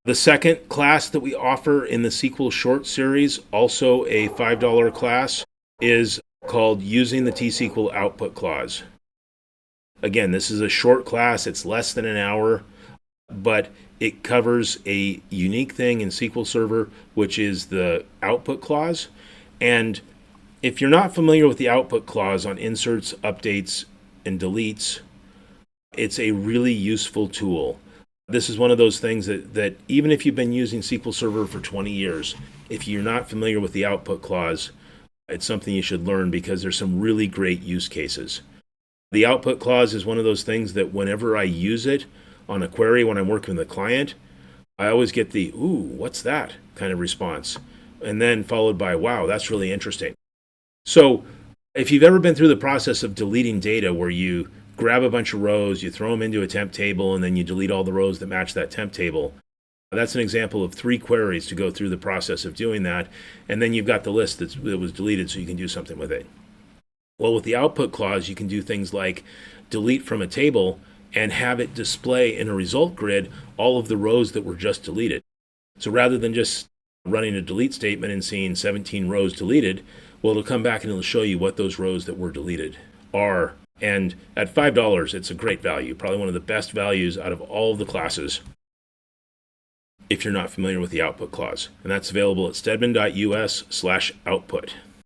The second class that we offer in the SQL Short series, also a $5 class, is called Using the TSQL Output Clause. Again, this is a short class. It's less than an hour, but it covers a unique thing in SQL Server, which is the output clause. And if you're not familiar with the output clause on inserts, updates, and deletes, it's a really useful tool. This is one of those things that even if you've been using SQL Server for 20 years, if you're not familiar with the output clause, it's something you should learn because there's some really great use cases. The output clause is one of those things that whenever I use it on a query when I'm working with a client, I always get the, ooh, what's that kind of response? And then followed by, wow, that's really interesting. So if you've ever been through the process of deleting data where you grab a bunch of rows, you throw them into a temp table, and then you delete all the rows that match that temp table, that's an example of 3 queries to go through the process of doing that. And then you've got the list that was deleted so you can do something with it. Well, with the output clause, you can do things like delete from a table and have it display in a result grid all of the rows that were just deleted. So rather than just running a delete statement and seeing 17 rows deleted, well, it'll come back and it'll show you what those rows that were deleted are. And at $5, it's a great value, probably one of the best values out of all of the classes if you're not familiar with the output clause. And that's available at stedman.us/output.